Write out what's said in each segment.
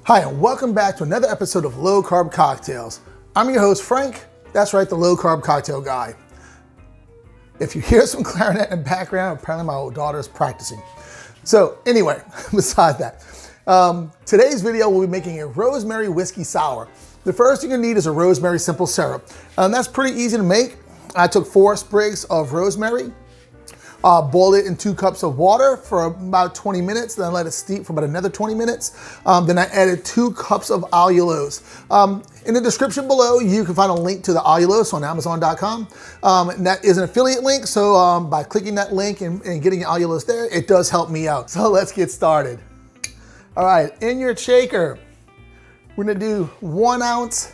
Hi, and welcome back to another episode of Low Carb Cocktails. I'm your host, Frank. That's right, the Low Carb Cocktail Guy. If you hear some clarinet in the background, apparently my daughter is practicing. So anyway, beside that, today's video we'll be making a rosemary whiskey sour. The first thing you need is a rosemary simple syrup. That's pretty easy to make. I took 4 sprigs of rosemary, boiled it in 2 cups of water for about 20 minutes, then let it steep for about another 20 minutes. Then I added 2 cups of allulose. In the description below, you can find a link to the allulose on Amazon.com. And that is an affiliate link, so by clicking that link and getting allulose there, it does help me out. So let's get started. All right, in your shaker, we're gonna do 1 ounce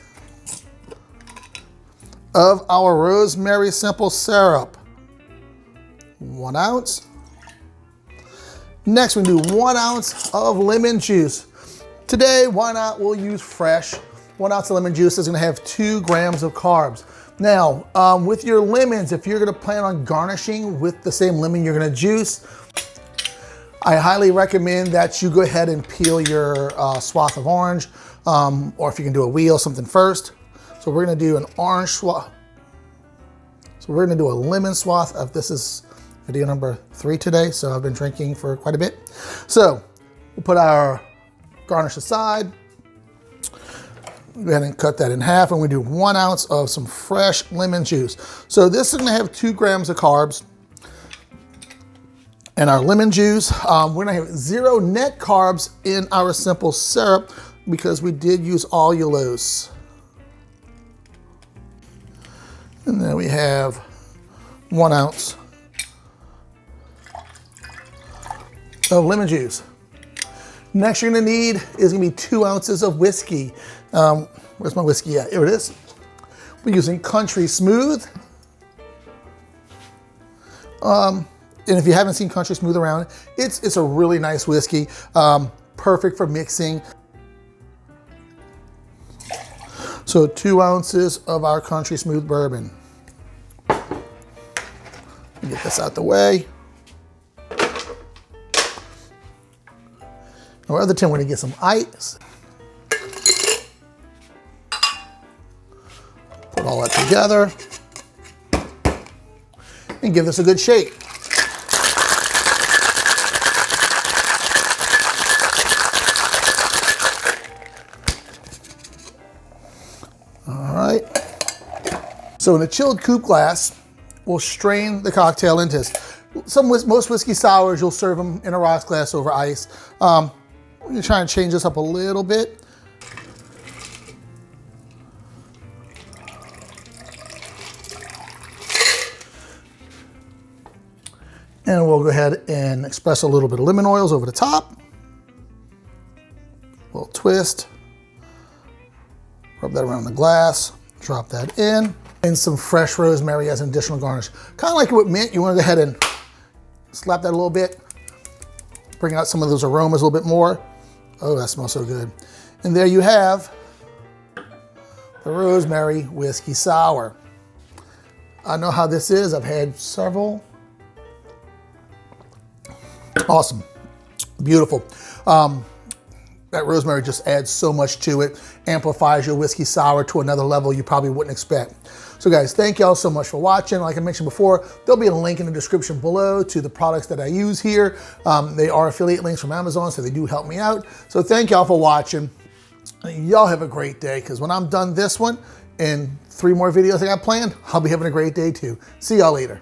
of our rosemary simple syrup. 1 ounce. Next, we do 1 ounce of lemon juice. Today, why not? We'll use fresh. 1 ounce of lemon juice is gonna have 2 grams of carbs. Now, with your lemons, if you're gonna plan on garnishing with the same lemon you're gonna juice, I highly recommend that you go ahead and peel your swath of orange, or if you can do a wheel, something first. So we're gonna do an orange swath. So we're gonna do a lemon swath of, this is video number 3 today, so I've been drinking for quite a bit. So we'll put our garnish aside. Go ahead and cut that in half, and we do 1 ounce of some fresh lemon juice. So this is gonna have 2 grams of carbs. And our lemon juice, we're gonna have 0 net carbs in our simple syrup because we did use allulose. And then we have 1 ounce of lemon juice. Next you're gonna need is gonna be 2 ounces of whiskey. Where's my whiskey at? Here it is. We're using Country Smooth. And if you haven't seen Country Smooth around, it's a really nice whiskey, perfect for mixing. So 2 ounces of our Country Smooth bourbon. Get this out the way. Our other tin, we're gonna get some ice. Put all that together and give this a good shake. All right. So in a chilled coupe glass, we'll strain the cocktail into this. Most whiskey sours, you'll serve them in a rocks glass over ice. We're gonna try and change this up a little bit. And we'll go ahead and express a little bit of lemon oils over the top. A little twist. Rub that around the glass, drop that in. And some fresh rosemary as an additional garnish. Kind of like with mint, you wanna go ahead and slap that a little bit. Bring out some of those aromas a little bit more. Oh, that smells so good. And there you have the rosemary whiskey sour. I know how this is. I've had several. Awesome, beautiful. That rosemary just adds so much to it, amplifies your whiskey sour to another level you probably wouldn't expect. So guys, thank y'all so much for watching. Like I mentioned before, there'll be a link in the description below to the products that I use here. They are affiliate links from Amazon, so they do help me out. So thank y'all for watching. Y'all have a great day, because when I'm done this one and 3 more videos I got planned, I'll be having a great day too. See y'all later.